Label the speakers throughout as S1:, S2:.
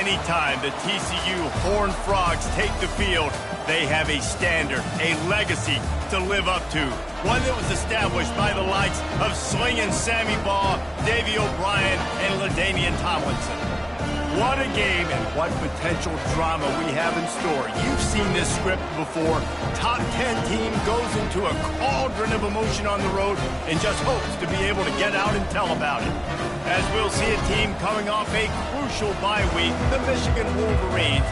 S1: anytime the TCU Horned Frogs take the field, they have a standard, a legacy to live up to. One that was established by the likes of Slingin' Sammy Baugh, Davey O'Brien, and LaDainian Tomlinson. What a game and what potential drama we have in store. You've seen this script before. Top 10 team goes into a cauldron of emotion on the road and just hopes to be able to get out and tell about it. As we'll see a team coming off a crucial bye week, the Michigan Wolverines.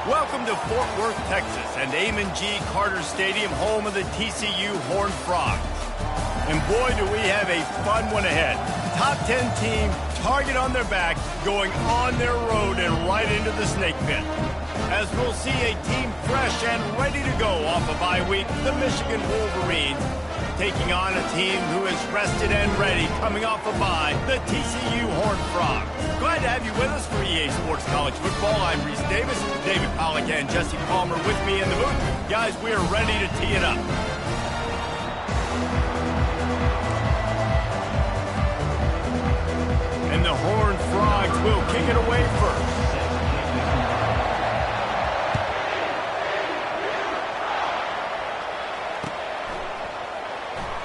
S1: Welcome to Fort Worth, Texas, and Amon G. Carter Stadium, home of the TCU Horned Frogs. And boy, do we have a fun one ahead. Top 10 team, target on their back, going on their road and right into the snake pit. As we'll see a team fresh and ready to go off a bye week, the Michigan Wolverines, taking on a team who is rested and ready coming off a bye, the TCU Horned Frogs. Glad to have you with us for EA Sports College Football. I'm Reese Davis, David Pollack and Jesse Palmer with me in the booth. Guys, we are ready to tee it up. And the Horned Frogs will kick it away first.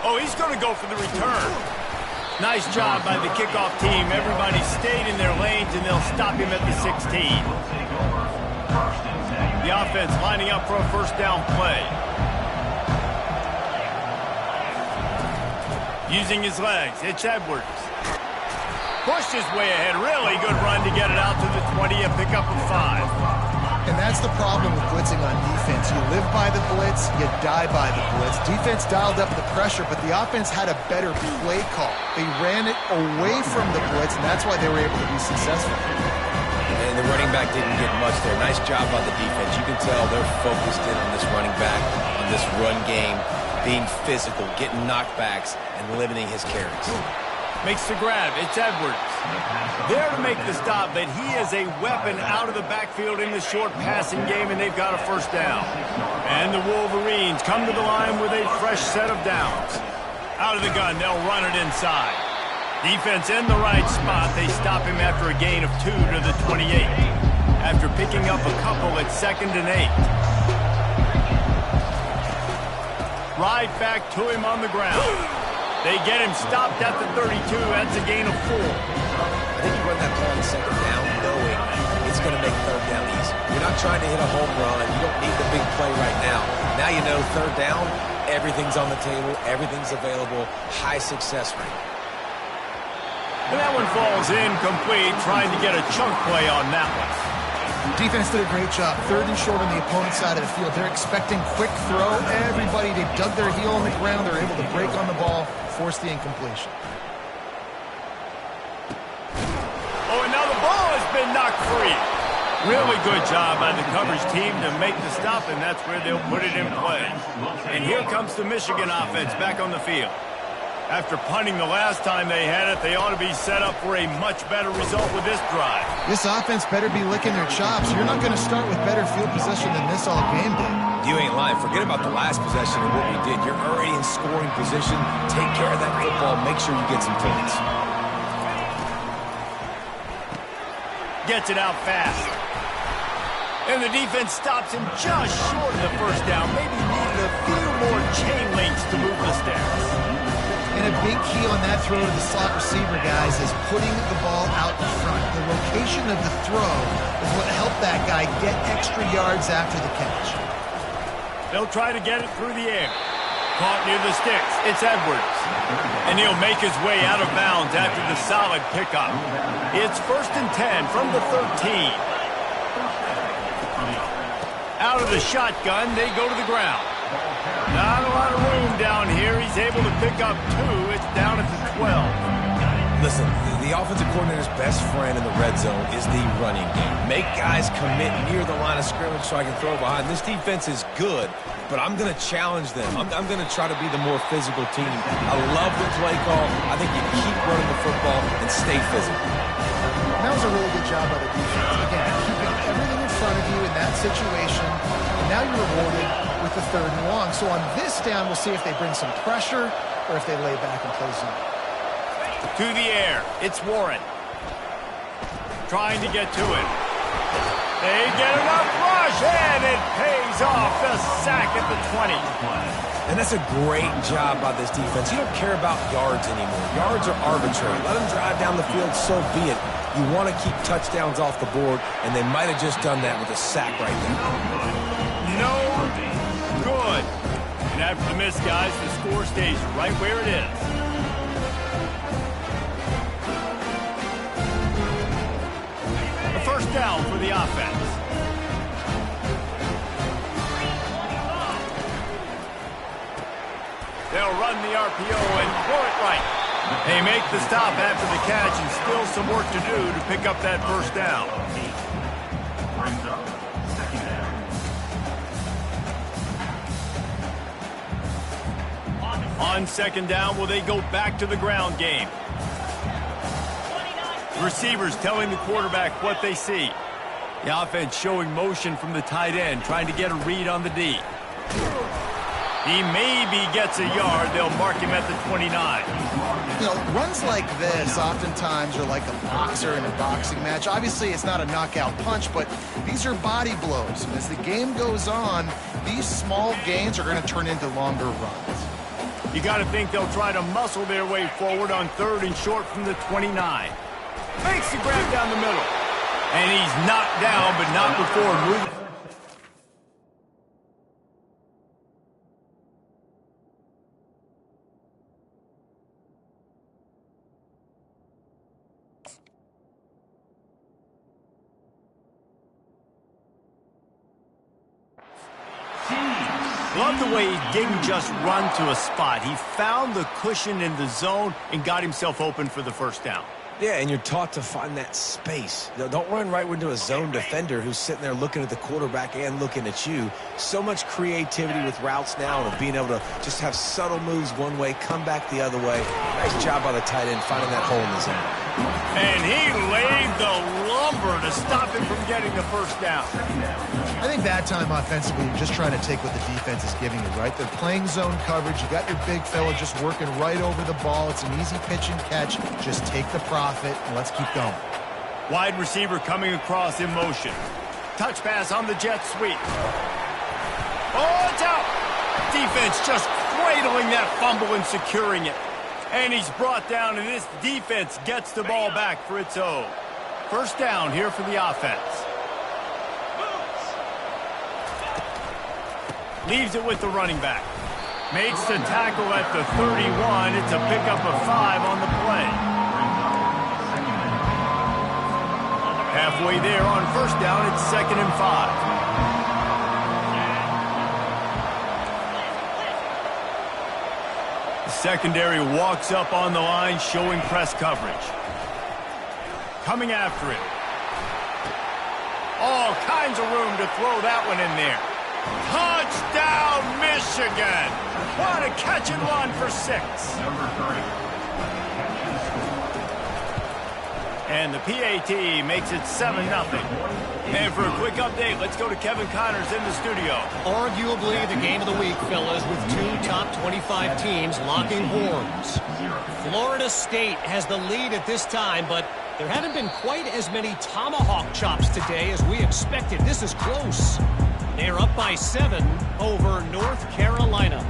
S1: Oh, he's going to go for the return. Nice job by the kickoff team. Everybody stayed in their lanes, and they'll stop him at the 16. The offense lining up for a first down play. Using his legs, it's Edwards. Pushed his way ahead. Really good run to get it out to the 20, a pickup of 5.
S2: And that's the problem with blitzing on defense. You live by the blitz, you die by the blitz. Defense dialed up the pressure, but the offense had a better play call. They ran it away from the blitz, and that's why they were able to be successful.
S3: And the running back didn't get much there. Nice job by the defense. You can tell they're focused in on this running back, on this run game, being physical, getting knockbacks, and limiting his carries.
S1: Makes the grab. It's Edwards. There to make the stop, but he is a weapon out of the backfield in the short passing game, and they've got a first down. And the Wolverines come to the line with a fresh set of downs. Out of the gun, they'll run it inside. Defense in the right spot. They stop him after a gain of 2 to the 28. After picking up a couple at 2nd and 8. Right back to him on the ground. They get him stopped at the 32. That's a gain of 4.
S3: I think you run that play on 2nd down knowing it's going to make 3rd down easy. You're not trying to hit a home run. You don't need the big play right now. Now you know 3rd down, everything's on the table, everything's available, high success rate.
S1: And that one falls incomplete, trying to get a chunk play on that one.
S2: Defense did a great job. 3rd and short on the opponent's side of the field. They're expecting quick throw. Everybody, they dug their heel on the ground. They're able to break on the ball, force the incompletion.
S1: Oh, and now the ball has been knocked free. Really good job by the coverage team to make the stop, and that's where they'll put it in play. And here comes the Michigan offense back on the field. After punting the last time they had it, they ought to be set up for a much better result with this drive.
S2: This offense better be licking their chops. You're not going to start with better field possession than this all game day.
S3: You ain't lying. Forget about the last possession and what we did. You're already in scoring position. Take care of that football. Make sure you get some points.
S1: Gets it out fast. And the defense stops him just short of the first down. Maybe needed a few more chain links to move the sticks.
S2: And a big key on that throw to the slot receiver, guys, is putting the ball out in front. The location of the throw is what helped that guy get extra yards after the catch.
S1: They'll try to get it through the air. Caught near the sticks. It's Edwards. And he'll make his way out of bounds after the solid pickup. It's 1st and 10 from the 13. Out of the shotgun, they go to the ground. Not a lot of room down here. He's able to pick up 2. It's down at the 12.
S3: Listen, the offensive coordinator's best friend in the red zone is the running game. Make guys commit near the line of scrimmage so I can throw behind. This defense is good, but I'm going to challenge them. I'm going to try to be the more physical team. I love the play call. I think you keep running the football and stay physical.
S2: That was a really good job by the defense. Again, keeping everything in front of you in that situation. And now you're rewarded with the 3rd and long. So on this down, we'll see if they bring some pressure or if they lay back and play zone.
S1: To the air. It's Warren. Trying to get to it. They get enough rush, and it pays off. The sack at the 20.
S3: And that's a great job by this defense. You don't care about yards anymore. Yards are arbitrary. Let them drive down the field, so be it. You want to keep touchdowns off the board, and they might have just done that with a sack right there.
S1: No good. And after the miss, guys, the score stays right where it is. A 1st down for the offense. They'll run the RPO and throw it right. They make the stop after the catch and still some work to do to pick up that 1st down. On 2nd down, will they go back to the ground game? Receivers telling the quarterback what they see. The offense showing motion from the tight end, trying to get a read on the D. He maybe gets a yard. They'll mark him at the 29.
S2: You know, runs like this oftentimes are like a boxer in a boxing match. Obviously, it's not a knockout punch, but these are body blows. And as the game goes on, these small gains are going to turn into longer runs.
S1: You got to think they'll try to muscle their way forward on 3rd and short from the 29. Makes the grab down the middle. And he's knocked down, but not before moving. Love the way he didn't just run to a spot. He found the cushion in the zone and got himself open for the 1st down.
S3: Yeah, and you're taught to find that space. Don't run right into a zone defender who's sitting there looking at the quarterback and looking at you. So much creativity with routes now and being able to just have subtle moves one way, come back the other way. Nice job by the tight end finding that hole in the zone.
S1: And he laid the lumber to stop him from getting the 1st down.
S2: I think that time offensively, you're just trying to take what the defense is giving you, right? They're playing zone coverage. You got your big fella just working right over the ball. It's an easy pitch and catch. Just take the profit and let's keep going.
S1: Wide receiver coming across in motion. Touch pass on the jet sweep. Oh, it's out. Defense just cradling that fumble and securing it. And he's brought down, and this defense gets the ball back for its own. 1st down here for the offense. Leaves it with the running back. Makes the tackle at the 31. It's a pickup of 5 on the play. Halfway there on 1st down, it's 2nd and 5. The secondary walks up on the line, showing press coverage. Coming after it. All kinds of room to throw that one in there. Touchdown, Michigan! What a catch and run for 6. And the PAT makes it 7-0. And for a quick update, let's go to Kevin Connors in the studio.
S4: Arguably the game of the week, fellas, with 2 top 25 teams locking horns. Florida State has the lead at this time, but there haven't been quite as many tomahawk chops today as we expected. This is close. They're up by 7 over North Carolina.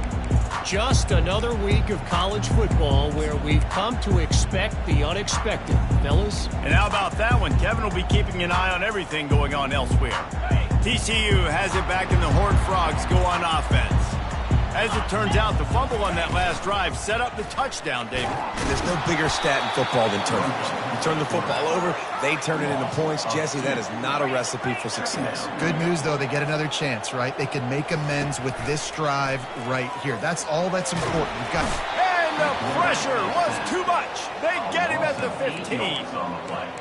S4: Just another week of college football where we've come to expect the unexpected, fellas.
S1: And how about that one? Kevin will be keeping an eye on everything going on elsewhere. TCU has it back in the Horned Frogs go on offense. As it turns out, the fumble on that last drive set up the touchdown, David.
S3: And there's no bigger stat in football than turnovers. You turn the football over, they turn it into points. Jesse, that is not a recipe for success.
S2: Good news, though, they get another chance, right? They can make amends with this drive right here. That's all that's important. You've got...
S1: And the pressure was too much. They get him at the 15.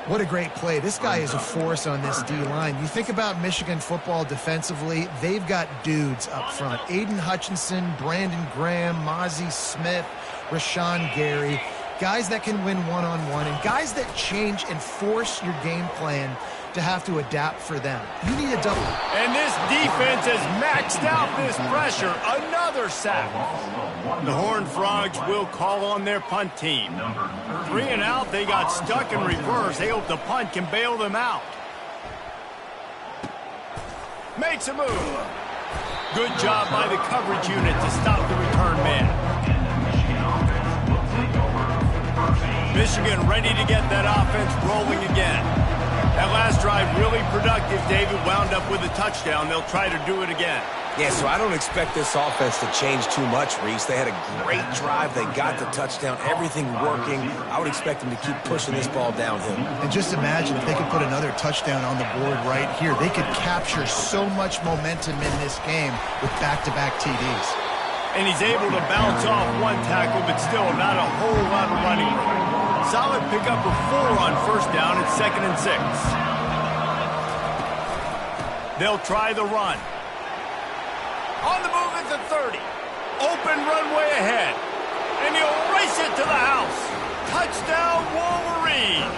S2: What a great play. This guy is a force on this D-line. You think about Michigan football defensively, they've got dudes up front. Aiden Hutchinson, Brandon Graham, Mozzie Smith, Rashawn Gary. Guys that can win one-on-one and guys that change and force your game plan to have to adapt for them. You need a double.
S1: And this defense has maxed out this pressure. Another sack. The Horned Frogs will call on their punt team. 3 and out, they got stuck in reverse. They hope the punt can bail them out. Makes a move. Good job by the coverage unit to stop the return man. Michigan ready to get that offense rolling again. That last drive really productive. David wound up with a touchdown. They'll try to do it again.
S3: Yeah, so I don't expect this offense to change too much, Reese. They had a great drive. They got the touchdown. Everything working. I would expect them to keep pushing this ball downhill.
S2: And just imagine if they could put another touchdown on the board right here. They could capture so much momentum in this game with back-to-back TDs.
S1: And he's able to bounce off one tackle, but still not a whole lot of running room. Solid pickup of 4 on first down at 2nd and 6. They'll try the run. On the move at the 30. Open runway ahead. And he'll race it to the house. Touchdown, Wolverines.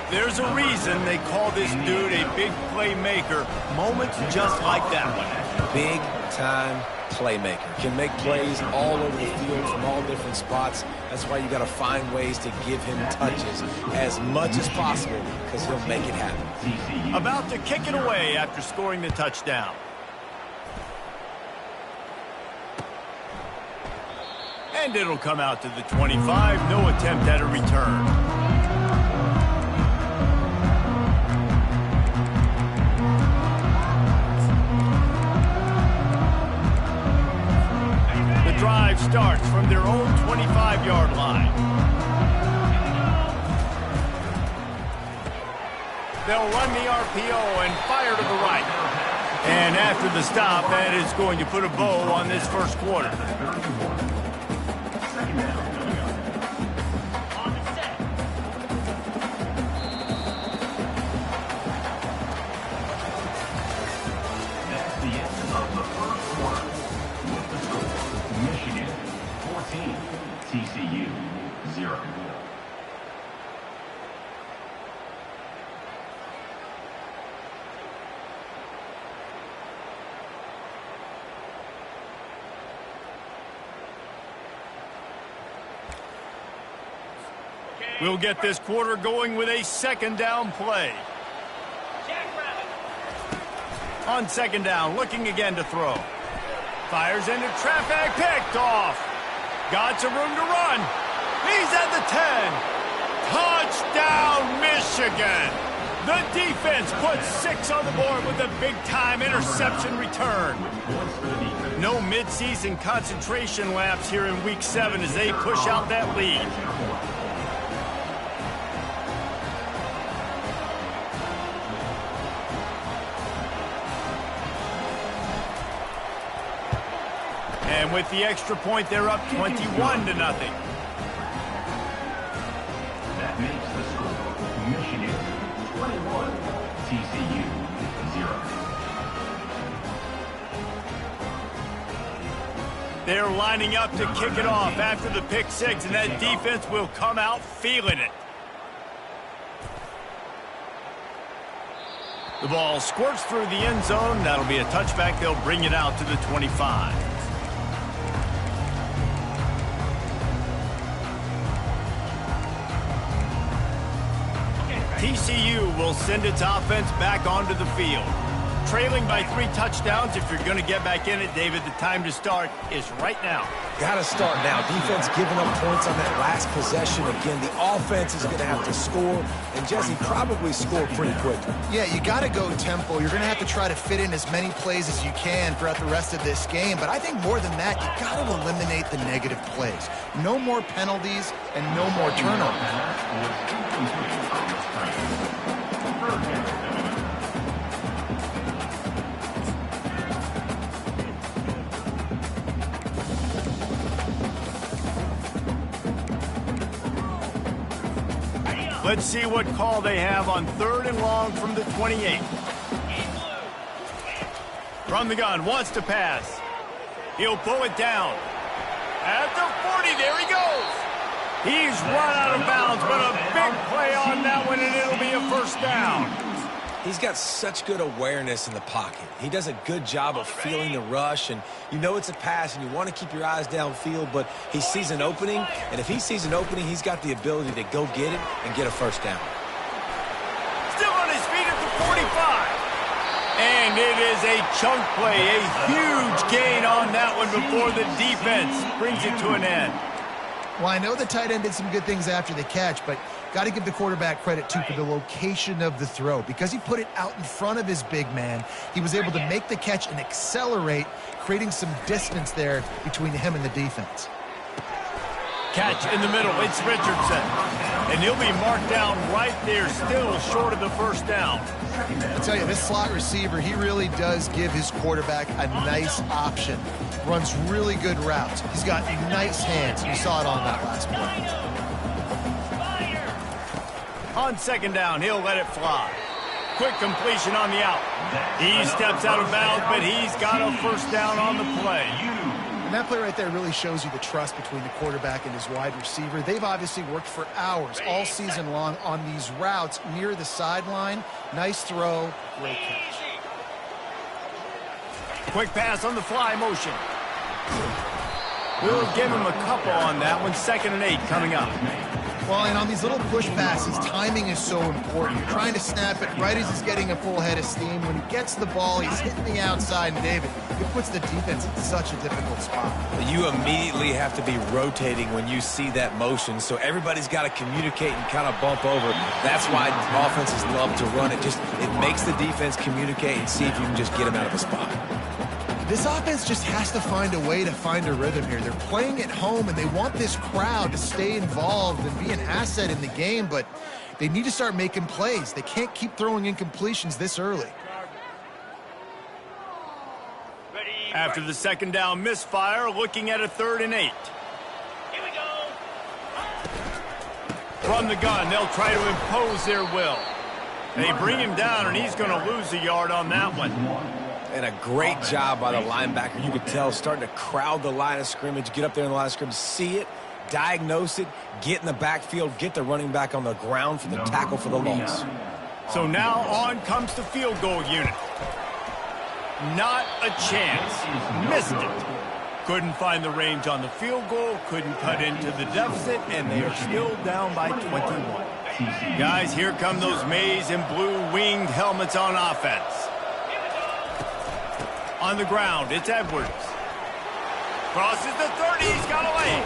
S1: There's a reason they call this dude a big playmaker. Moments just like that one.
S3: Big-time playmaker. Can make plays all over the field from all different spots. That's why you got to find ways to give him touches as much as possible because he'll make it happen.
S1: About to kick it away after scoring the touchdown. And it'll come out to the 25. No attempt at a return. Drive starts from their own 25-yard line. They'll run the RPO and fire to the right. And after the stop, that is going to put a bow on this first quarter.
S5: TCU 0.
S1: We'll get this quarter going with a second down play. On second down, looking again to throw. Fires into traffic, picked off. Got some room to run. He's at the 10. Touchdown, Michigan. The defense puts 6 on the board with a big-time interception return. No midseason concentration laps here in Week 7 as they push out that lead. And with the extra point, they're up 21-0.
S5: That makes the score Michigan 21, TCU 0.
S1: They're lining up to kick it off after the pick six, and that defense will come out feeling it. The ball squirts through the end zone. That'll be a touchback. They'll bring it out to the 25. TCU will send its offense back onto the field. Trailing by 3 touchdowns. If you're going to get back in it, David, the time to start is right now.
S3: Got to start now. Defense giving up points on that last possession. Again, the offense is going to have to score, and Jesse probably score pretty quickly.
S2: Yeah, you got to go tempo. You're going to have to try to fit in as many plays as you can throughout the rest of this game. But I think more than that, you got to eliminate the negative plays. No more penalties and no more turnovers.
S1: Let's see what call they have on 3rd and long from the 28. From the gun, wants to pass. He'll pull it down. At the 40, there he goes. He's run out of bounds, but a big play on that one, and it'll be a first down.
S3: He's got such good awareness in the pocket. He does a good job of feeling the rush, and you know it's a pass, and you want to keep your eyes downfield, but he sees an opening, and if he sees an opening, he's got the ability to go get it and get a first down.
S1: Still on his feet at the 45. And it is a chunk play, a huge gain on that one before the defense brings it to an end.
S2: Well, I know the tight end did some good things after the catch, but got to give the quarterback credit, too, for the location of the throw. Because he put it out in front of his big man, he was able to make the catch and accelerate, creating some distance there between him and the defense.
S1: Catch in the middle, it's Richardson. And he'll be marked down right there, still short of the first down.
S2: I tell you, this slot receiver, he really does give his quarterback a nice option. Runs really good routes. He's got nice hands. You saw it on that last play.
S1: On 2nd down, he'll let it fly. Quick completion on the out. He steps out of bounds, but he's got a first down on the play.
S2: And that play right there really shows you the trust between the quarterback and his wide receiver. They've obviously worked for hours all season long on these routes near the sideline. Nice throw, great catch.
S1: Quick pass on the fly motion. We'll give him a couple on that one. 2nd and 8 coming up.
S2: Well, and on these little push passes, timing is so important. You're trying to snap it right as he's getting a full head of steam. When he gets the ball, he's hitting the outside, and David, it puts the defense in such a difficult spot.
S3: You immediately have to be rotating when you see that motion, so everybody's got to communicate and kind of bump over. That's why offenses love to run it. It makes the defense communicate and see if you can just get them out of the spot.
S2: This offense just has to find a way to find a rhythm here. They're playing at home, and they want this crowd to stay involved and be an asset in the game, but they need to start making plays. They can't keep throwing incompletions this early.
S1: After the 2nd down misfire, looking at a 3rd and 8.
S4: Here we go.
S1: From the gun, they'll try to impose their will. They bring him down, and he's going to lose a yard on that one.
S3: And a great job by the linebacker. You could tell starting to crowd the line of scrimmage, get up there in the line of scrimmage, see it, diagnose it, get in the backfield, get the running back on the ground for the tackle for the loss.
S1: So now on comes the field goal unit. Not a chance. Missed it. Couldn't find the range on the field goal, couldn't cut into the deficit, and they are still down by 21. Guys, here come those maize and blue winged helmets on offense. On the ground, it's Edwards. Crosses the 30, he's got a lane.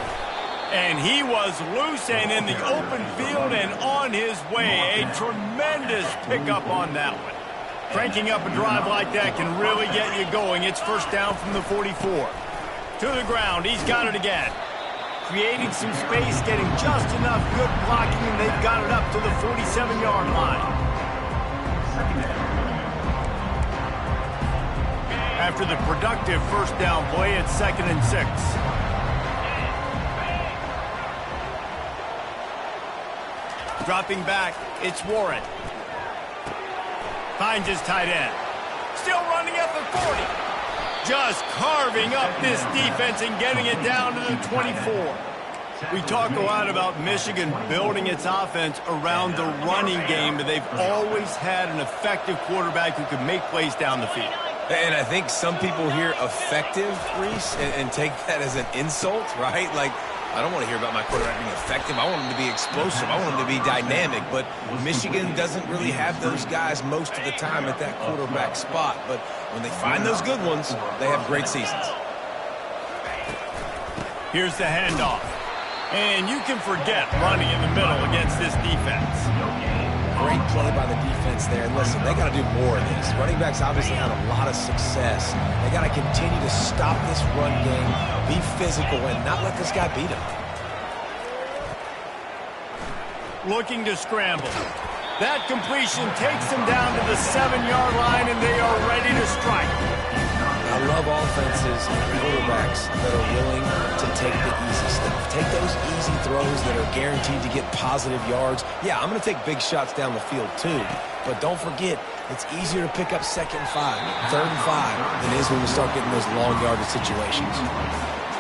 S1: And he was loose and in the open field and on his way. A tremendous pickup on that one. Cranking up a drive like that can really get you going. It's first down from the 44. To the ground, he's got it again. Creating some space, getting just enough good blocking, and they've got it up to the 47-yard line. After the productive first down play, it's 2nd and 6. Dropping back, it's Warren. Finds his tight end. Still running at the 40. just carving up this defense and getting it down to the 24. We talk a lot about Michigan building its offense around the running game, but they've always had an effective quarterback who can make plays down the field.
S3: And I think some people hear effective, Reese, and take that as an insult, right? Like, I don't want to hear about my quarterback being effective. I want him to be explosive. I want him to be dynamic. But Michigan doesn't really have those guys most of the time at that quarterback spot. But when they find those good ones, they have great seasons.
S1: Here's the handoff. And you can forget running in the middle against this defense.
S3: Great play by the defense there. And listen, they got to do more of this. Running backs obviously had a lot of success. They got to continue to stop this run game, be physical, and not let this guy beat them.
S1: Looking to scramble. That completion takes them down to the 7-yard line, and they are ready to strike.
S3: I love offenses and quarterbacks that are willing to take the easy stuff. Take those easy throws that are guaranteed to get positive yards. Yeah, I'm going to take big shots down the field too. But don't forget, it's easier to pick up 2nd and 5, 3rd and 5 than it is when we start getting those long yardage situations.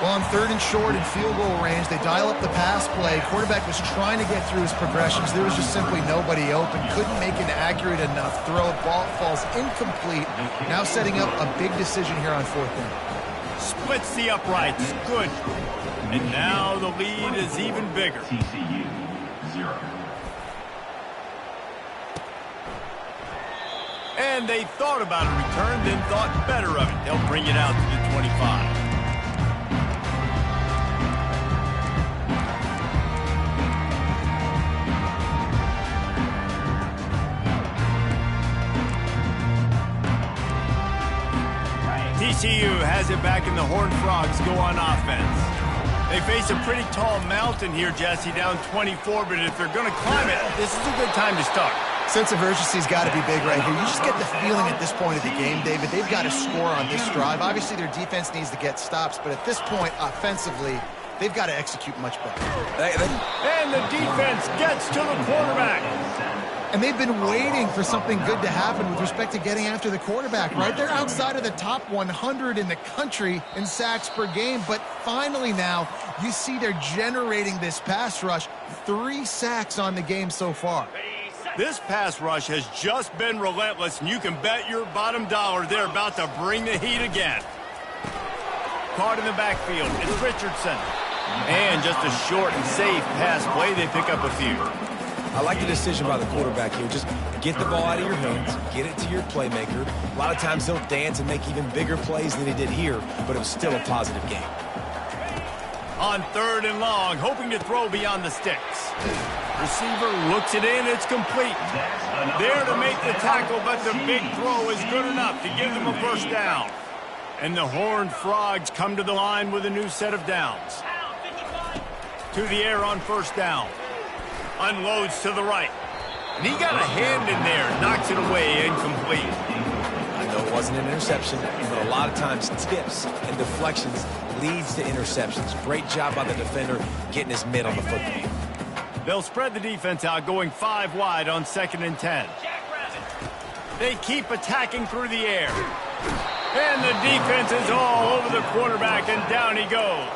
S2: Well, on 3rd and short and field goal range, they dial up the pass play. Quarterback was trying to get through his progressions. There was just simply nobody open. Couldn't make an accurate enough throw. Ball falls incomplete. Now setting up a big decision here on 4th down.
S1: Splits the uprights. Good. And now the lead is even bigger.
S5: TCU 0.
S1: And they thought about a return, then thought better of it. They'll bring it out to the 25. TCU has it back, and the Horned Frogs go on offense. They face a pretty tall mountain here, Jesse, down 24, but if they're going to climb it, this is a good time to start.
S2: Sense of urgency's got to be big right here. You just get the feeling at this point of the game, David, they've got to score on this drive. Obviously, their defense needs to get stops, but at this point, offensively, they've got to execute much better.
S1: And the defense gets to the quarterback.
S2: And they've been waiting for something good to happen with respect to getting after the quarterback, right? They're outside of the top 100 in the country in sacks per game, but finally now you see they're generating this pass rush. 3 sacks on the game so far.
S1: This pass rush has just been relentless, and you can bet your bottom dollar they're about to bring the heat again. Caught in the backfield, it's Richardson. And just a short and safe pass play, they pick up a few.
S3: I like the decision by the quarterback here. Just get the ball out of your hands, get it to your playmaker. A lot of times he'll dance and make even bigger plays than he did here, but it was still a positive game.
S1: On 3rd and long, hoping to throw beyond the sticks. Receiver looks it in, it's complete. There to make the tackle, but the big throw is good enough to give them a 1st down. And the Horned Frogs come to the line with a new set of downs. To the air on 1st down. Unloads to the right. And he got a hand in there, knocks it away, incomplete.
S3: I know it wasn't an interception, but a lot of times tips and deflections leads to interceptions. Great job by the defender getting his mitt on the football.
S1: They'll spread the defense out, going 5 wide on 2nd and 10. They keep attacking through the air. And the defense is all over the quarterback, and down he goes.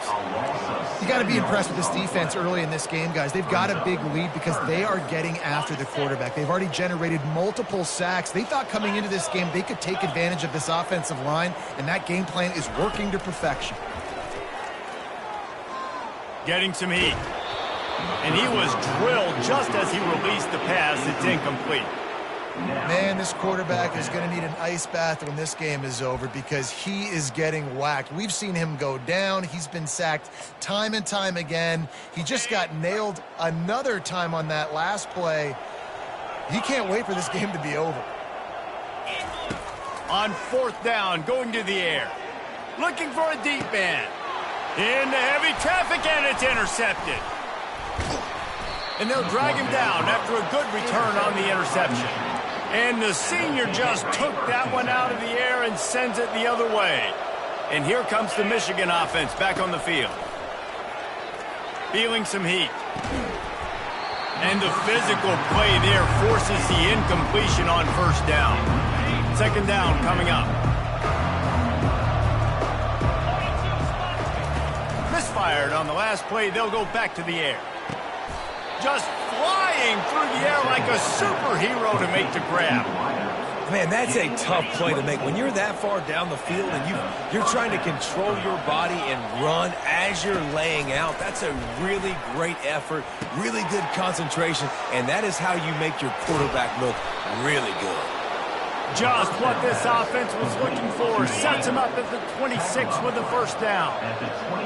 S2: You got to be impressed with this defense early in this game, guys. They've got a big lead because they are getting after the quarterback. They've already generated multiple sacks. They thought coming into this game they could take advantage of this offensive line, and that game plan is working to perfection.
S1: Getting some heat. And he was drilled just as he released the pass. It's incomplete.
S2: Man, this quarterback is going to need an ice bath when this game is over because he is getting whacked. We've seen him go down. He's been sacked time and time again. He just got nailed another time on that last play. He can't wait for this game to be over.
S1: On 4th down, going to the air. Looking for a deep man. Into heavy traffic, and it's intercepted. And they'll drag him down after a good return on the interception. And the senior just took that one out of the air and sends it the other way. And here comes the Michigan offense back on the field. Feeling some heat. And the physical play there forces the incompletion on 1st down. 2nd down coming up. misfired on the last play. They'll go back to the air. Just flying through the air like a superhero to make the grab.
S3: Man, that's a tough play to make. When you're that far down the field and you're trying to control your body and run as you're laying out, that's a really great effort, really good concentration, and that is how you make your quarterback look really good.
S1: Just what this offense was looking for. Sets him up at the 26 with the first down.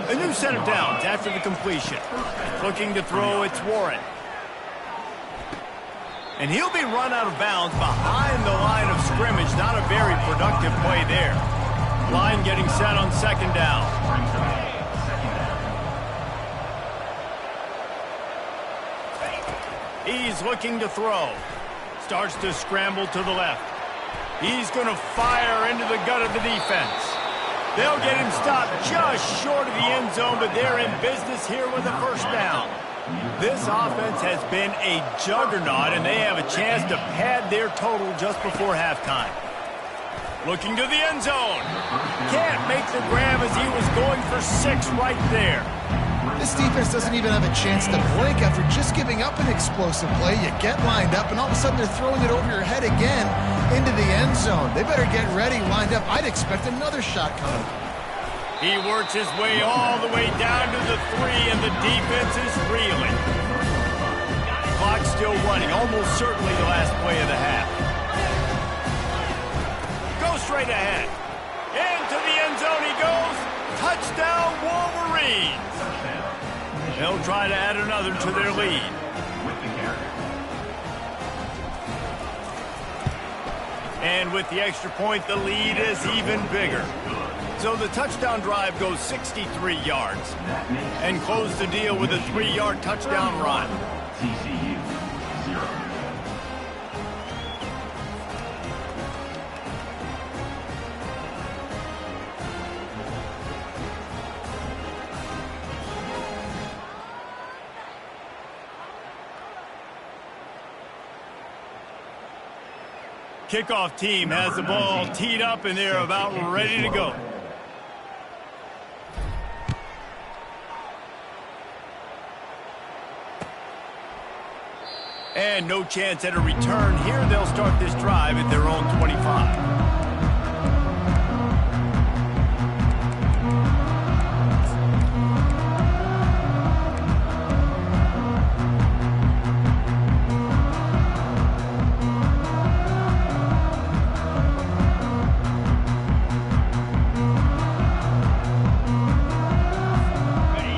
S1: A new set of downs after the completion. Looking to throw, it's Warren. And he'll be run out of bounds behind the line of scrimmage. Not a very productive play there. Line getting set on second down. He's looking to throw. Starts to scramble to the left. He's going to fire into the gut of the defense. They'll get him stopped just short of the end zone, but they're in business here with a first down. This offense has been a juggernaut, and they have a chance to pad their total just before halftime. Looking to the end zone. Can't make the grab as he was going for 6 right there.
S2: This defense doesn't even have a chance to blink after just giving up an explosive play. You get lined up, and all of a sudden they're throwing it over your head again into the end zone. They better get ready, lined up. I'd expect another shot coming.
S1: He works his way all the way down to the 3, and the defense is reeling. Clock's still running, almost certainly the last play of the half. Go straight ahead. Into the end zone he goes. Touchdown, Wolverines. They'll try to add another to their lead. And with the extra point, the lead is even bigger. So the touchdown drive goes 63 yards and close the deal with a 3-yard touchdown run.
S5: TCU 0.
S1: Kickoff team has the ball teed up, and they're about ready to go. And no chance at a return here. They'll start this drive at their own 25.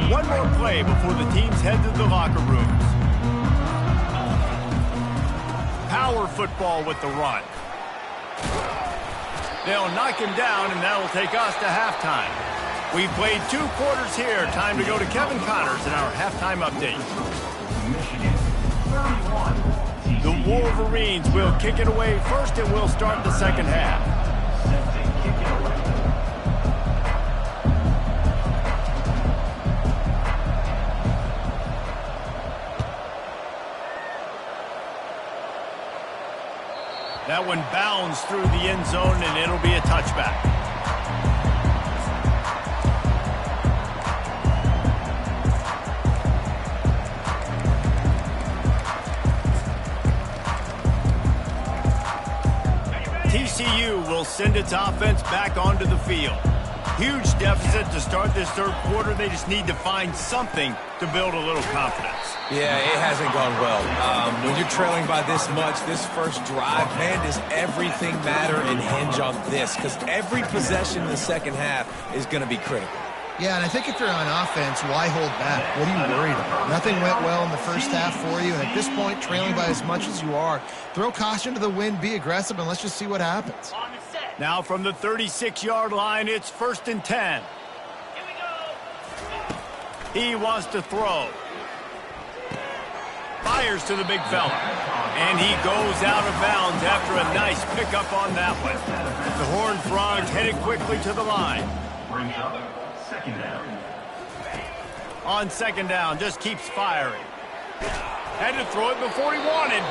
S1: One more play before the teams head to the locker rooms. Power football with the run. They'll knock him down, and that'll take us to halftime. We've played 2 quarters here. Time to go to Kevin Connors in our halftime update. The Wolverines will kick it away first, and we'll start the second half. That one bounds through the end zone, and it'll be a touchback. TCU will send its offense back onto the field. Huge deficit to start this third quarter. They just need to find something to build a little confidence.
S3: Yeah, it hasn't gone well. When you're trailing by this much, this first drive, man, does everything matter and hinge on this? Because every possession in the second half is going to be critical.
S2: Yeah, and I think if you're on offense, why hold back? What are you worried about? Nothing went well in the first half for you, and at this point, trailing by as much as you are, throw caution to the wind, be aggressive, and let's just see what happens.
S1: Now from the 36-yard line, it's 1st and 10.
S6: Here we go.
S1: He wants to throw. Fires to the big fella. And he goes out of bounds after a nice pickup on that one. The Horned Frogs headed quickly to the line.
S5: Brings up second down.
S1: On second down, just keeps firing. Had to throw it before he wanted.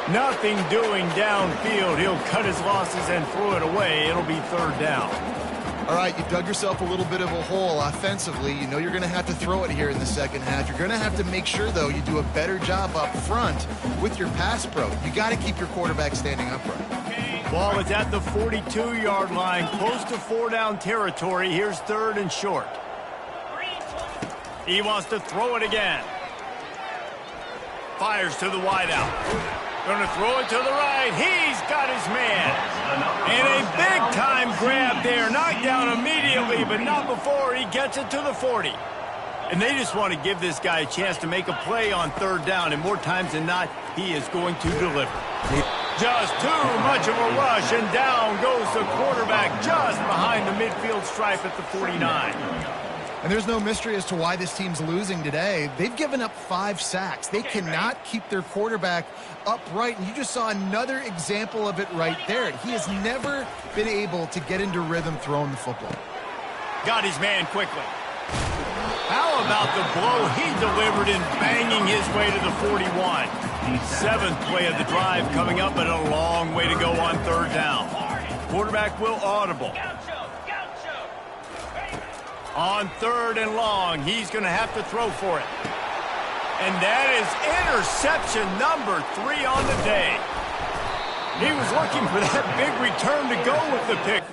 S1: Nothing doing downfield. He'll cut his losses and throw it away. It'll be 3rd down.
S2: All right, you dug yourself a little bit of a hole offensively. You know you're going to have to throw it here in the second half. You're going to have to make sure, though, you do a better job up front with your pass pro. You got to keep your quarterback standing upright.
S1: Ball is at the 42-yard line, close to 4-down territory. Here's 3rd and short. He wants to throw it again. Fires to the wideout. Going to throw it to the right. He's got his man. And a big-time grab there. Knocked down immediately, but not before he gets it to the 40. And they just want to give this guy a chance to make a play on 3rd down. And more times than not, he is going to deliver. Just too much of a rush, and down goes the quarterback just behind the midfield stripe at the 49.
S2: And there's no mystery as to why this team's losing today. They've given up 5 sacks. They cannot keep their quarterback upright, and you just saw another example of it right there. He has never been able to get into rhythm throwing the football.
S1: Got his man quickly. How about the blow he delivered in banging his way to the 41? 7th play of the drive coming up, and a long way to go on 3rd down. Quarterback will audible. On 3rd and long, he's going to have to throw for it. And that is interception number 3 on the day. He was looking for that big return to go with the pick.